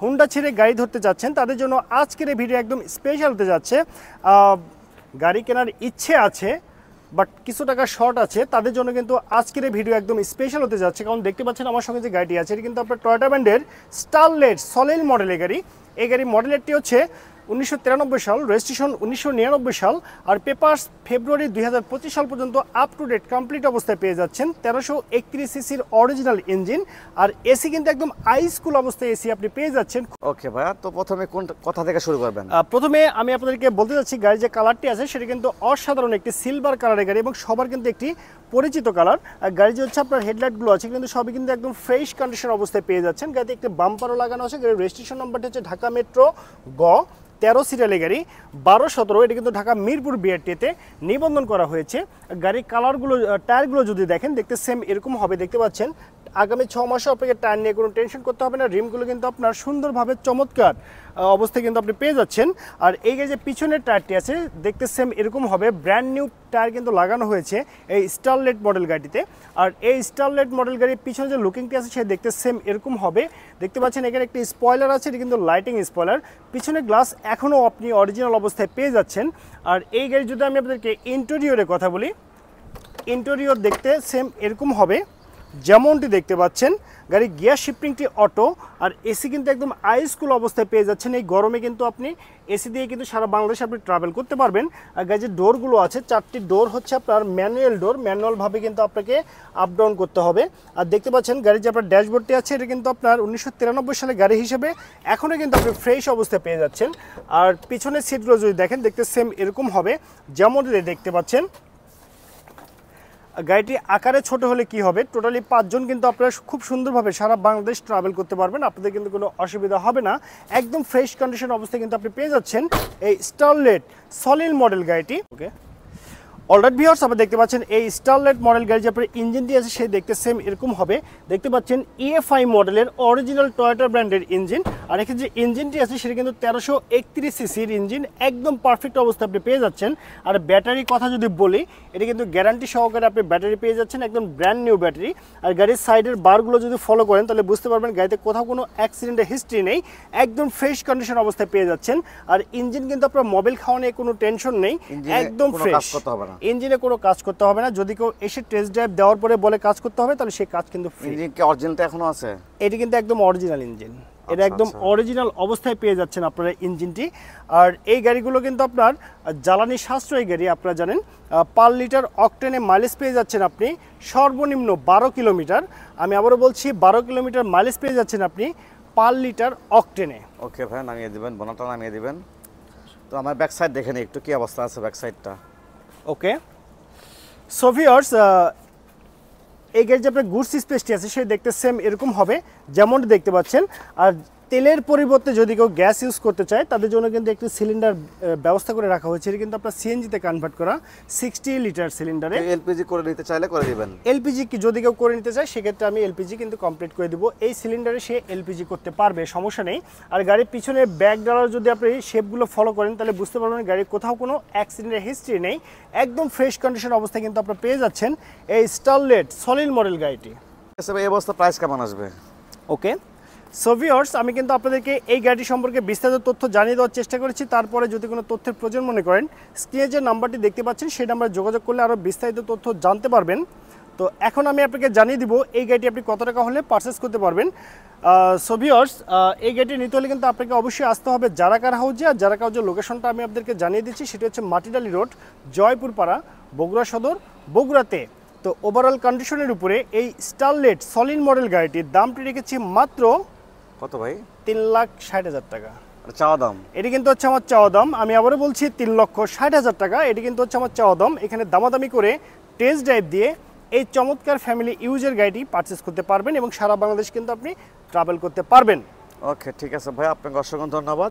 Honda ছেড়ে গাড়ি ধরতে যাচ্ছেন তাদের জন্য আজকের এই ভিডিও একদম স্পেশাল হতে যাচ্ছে। গাড়ি কেনার ইচ্ছে আছে বাট কিছু টাকা শর্ট আছে, তাদের জন্য কিন্তু আজকের এই ভিডিও একদম স্পেশাল হতে যাচ্ছে। কারণ দেখতে পাচ্ছেন আমার সঙ্গে যে গাড়িটি আছে এটি কিন্তু আপনার টয়োটা ব্র্যান্ডের স্টারলেট সলিড মডেলের গাড়ি। এই গাড়ির মডেলেরটি হচ্ছে 1993 সাল, রেজিস্ট্রেশন 1999 সাল, আর পেপারস ফেব্রুয়ারি 2025 সাল পর্যন্ত আপ টু ডেট কমপ্লিট অবস্থায় পেয়ে যাচ্ছেন। 1331 সিসির অরিজিনাল ইঞ্জিন, আর এসি কিন্তু একদম আইসকুল অবস্থায় এসি আপনি পেয়ে যাচ্ছেন। ওকে ভাইয়া, তো প্রথমে কোন কথা থেকে শুরু করবেন? প্রথমে আমি আপনাদেরকে বলতে যাচ্ছি গাড়ির যে কালারটি আছে সেটা কিন্তু অসাধারণ একটি সিলভার কালারের গাড়ি এবং সবার কিন্তু একটি পরিচিত কালার। আর গাড়ি যে হচ্ছে আপনার হেডলাইটগুলো আছে কিন্তু সবই কিন্তু একদম ফ্রেশ কন্ডিশন অবস্থায় পেয়ে যাচ্ছেন। গাড়িতে একটি বাম্পারও লাগানো আছে। গাড়ির রেজিস্ট্রেশন নাম্বারটি হচ্ছে ঢাকা মেট্রো গ 13 সিরিয়ালের গাড়ি 1217। এটা কিন্তু ঢাকা মিরপুর বিআরটিতে নিবন্ধন করা হয়েছে। গাড়ির কালারগুলো টায়ারগুলো যদি দেখেন দেখতে সেম এরকম হবে, দেখতে পাচ্ছেন। আগামী 6 মাসে আপনাকে টায়ার নিয়ে কোনো টেনশন করতে হবে না। রিমগুলো কিন্তু আপনার সুন্দরভাবে চমৎকার অবস্থায় কিন্তু আপনি পেয়ে যাচ্ছেন। আর এই যে পিছনের টায়ারটি আছে দেখতে সেম এরকম হবে, ব্র্যান্ড নিউ টায়ার কিন্তু লাগানো হয়েছে এই স্টারলেট মডেল গাড়িতে। আর এই স্টারলেট মডেল গাড়ির পিছনে যে লুকিংটি আছে সে দেখতে সেম এরকম হবে। দেখতে পাচ্ছেন এখানে একটি স্পয়লার আছে, এটি কিন্তু লাইটিং স্পয়লার। পিছনে গ্লাস এখনও আপনি অরিজিনাল অবস্থায় পেয়ে যাচ্ছেন। আর এই গাড়ি যদি আমি আপনাদেরকে ইন্টেরিয়রের কথা বলি, ইন্টেরিয়র দেখতে সেম এরকম হবে যেমনটি দেখতে পাচ্ছেন। গাড়ির গিয়ার শিফটিংটি অটো, আর এসি কিন্তু একদম আইসকুল অবস্থায় পেয়ে যাচ্ছেন। এই গরমে কিন্তু আপনি এসি দিয়ে কিন্তু সারা বাংলাদেশে আপনি ট্রাভেল করতে পারবেন। আর গাড়ির যে ডোরগুলো আছে 4টি ডোর হচ্ছে আপনার ম্যানুয়াল ডোর, ম্যানুয়ালভাবে কিন্তু আপনাকে আপ ডাউন করতে হবে। আর দেখতে পাচ্ছেন গাড়ির যে আপনার ড্যাশবোর্ডটি আছে এটা কিন্তু আপনার 1993 সালে গাড়ি হিসেবে এখনও কিন্তু আপনি ফ্রেশ অবস্থায় পেয়ে যাচ্ছেন। আর পিছনের সিটগুলো যদি দেখেন দেখতে সেম এরকম হবে যেমনটি দেখতে পাচ্ছেন। গাড়িটি আকারে ছোট হলে কি হবে, টোটালি 5 জন কিন্তু আপনারা খুব সুন্দরভাবে সারা বাংলাদেশ ট্রাভেল করতে পারবেন, আপনাদের কিন্তু কোনো অসুবিধা হবে না। একদম ফ্রেশ কন্ডিশন অবস্থায় কিন্তু আপনি পেয়ে যাচ্ছেন এই স্টারলেট সলিড মডেল গাড়িটি। ওকে, অলরাইট ভিউয়ার্স, আপনারা দেখতে পাচ্ছেন এই স্টারলেট মডেল গাড়ি যে আপনার ইঞ্জিনটি আছে সেই দেখতে সেম এরকম হবে। দেখতে পাচ্ছেন EFI মডেলের অরিজিনাল টয়োটা ব্র্যান্ডের ইঞ্জিন। আর এখানে যে ইঞ্জিনটি আছে সেটা কিন্তু 1331 সিসির ইঞ্জিন, একদম পারফেক্ট অবস্থায় আপনি পেয়ে যাচ্ছেন। আর ব্যাটারির কথা যদি বলি, এটা কিন্তু গ্যারান্টি সহকারে আপনি ব্যাটারি পেয়ে যাচ্ছেন, একদম ব্র্যান্ড নিউ ব্যাটারি। আর গাড়ির সাইডের বারগুলো যদি ফলো করেন তাহলে বুঝতে পারবেন গাড়িতে কোথাও কোনো অ্যাক্সিডেন্টের হিস্ট্রি নেই, একদম ফ্রেশ কন্ডিশন অবস্থায় পেয়ে যাচ্ছেন। আর ইঞ্জিন কিন্তু আপনার মোবাইল খাওয়া নিয়ে কোনো টেনশন নেই, একদম ফ্রেশ। ইঞ্জিনে কোনো কাজ করতে হবে না। যদি কেউ এসে টেস্ট ড্রাইভ দেওয়ার পরে বলে কাজ করতে হবে তাহলে সেই কাজ কিন্তু ফ্রি। ইঞ্জিন কি অরিজিনালটা এখনো আছে? এটি কিন্তু একদম অরিজিনাল ইঞ্জিন, এটা একদম অরিজিনাল অবস্থায় পেয়ে যাচ্ছেন আপনারা ইঞ্জিনটি। আর এই গাড়িগুলো কিন্তু আপনার জ্বালানি সাশ্রয়ী গাড়ি, আপনারা জানেন। পার লিটার অকটেনে মাইলেজ পেয়ে যাচ্ছেন আপনি সর্বনিম্ন 12 কিলোমিটার। আমি আবারও বলছি 12 কিলোমিটার মাইলেজ পেয়ে যাচ্ছেন আপনি পার লিটার অকটেনে। ওকে ভাই, নামিয়ে দিবেন, বোনাটা নামিয়ে দিবেন। তো আমার ব্যাক সাইড দেখে নিই একটু কি অবস্থা আছে ব্যাক সাইডটা। ওকে, সো ভিউয়ার্স, এই গাড়ির যে আপনার গুডস স্পেসটি আছে সে দেখতে সেম এরকম হবে যেমনটি দেখতে পাচ্ছেন। আর তেলের পরিবর্তে যদি কেউ গ্যাস ইউজ করতে চায় তাদের জন্য কিন্তু একটি সিলিন্ডার ব্যবস্থা করে রাখা হয়েছে। এটা কিন্তু আপনার সিএনজিতে কনভার্ট করা 60 লিটার সিলিন্ডারে। এলপিজি করে নিতে চাইলে করে দিবেন। এলপিজি কি যদি কেউ করে নিতে চায় সেক্ষেত্রে আমি এলপিজি কিন্তু কমপ্লিট করে দিব। এই সিলিন্ডারে সে এলপিজি করতে পারবে, সমস্যা নেই। আর গাড়ির পিছনে ব্যাক ডালার যদি আপনি শেপগুলো ফলো করেন তাহলে বুঝতে পারবেন গাড়ির কোথাও কোনো অ্যাক্সিডেন্টের হিস্ট্রি নেই, একদম ফ্রেশ কন্ডিশন অবস্থায় কিন্তু আপনারা পেয়ে যাচ্ছেন এই স্টারলেট সলিড মডেল গাড়িটি। এই অবস্থা প্রাইস কেমন আসবে? ওকে, সো ভিউয়ার্স, আমি কিন্তু আপনাদেরকে এই গাড়ি সম্পর্কে বিস্তারিত তথ্য জানিয়ে দেওয়ার চেষ্টা করেছি। তারপরে যদি কোনো তথ্যের প্রয়োজন মনে করেন স্ক্রিনে যে নাম্বারটি দেখতে পাচ্ছেন সেই নাম্বারে যোগাযোগ করলে আরও বিস্তারিত তথ্য জানতে পারবেন। তো এখন আমি আপনাকে জানিয়ে দিব এই গাড়িটি আপনি কত টাকা হলে পারচেস করতে পারবেন। সো ভিউয়ার্স, এই গাড়িটি নিতে হলে কিন্তু আপনাকে অবশ্যই আসতে হবে জারাকার হাউজে। আর জারাকার হাউজের লোকেশনটা আমি আপনাদেরকে জানিয়ে দিচ্ছি, সেটা হচ্ছে মাটিডালি রোড, জয়পুরপাড়া, বগুড়া সদর, বগুড়াতে। তো ওভারঅল কন্ডিশনের উপরে এই স্টারলেট সলিড মডেল গাড়িটির দামটি রেখেছি মাত্র কত ভাই? 3,60,000 টাকা চাওয়া দাম। এটি কিন্তু হচ্ছে আমার চাওয়া দাম। আমি আবারও বলছি 3,60,000 টাকা এটি কিন্তু হচ্ছে আমার চাওয়া দাম। এখানে দামাদামি করে টেস্ট ড্রাইভ দিয়ে এই চমৎকার ফ্যামিলি ইউজের গাড়িটি পারচেস করতে পারবেন এবং সারা বাংলাদেশ কিন্তু আপনি ট্রাভেল করতে পারবেন। ওকে, ঠিক আছে ভাই, আপনাকে অসংখ্য ধন্যবাদ।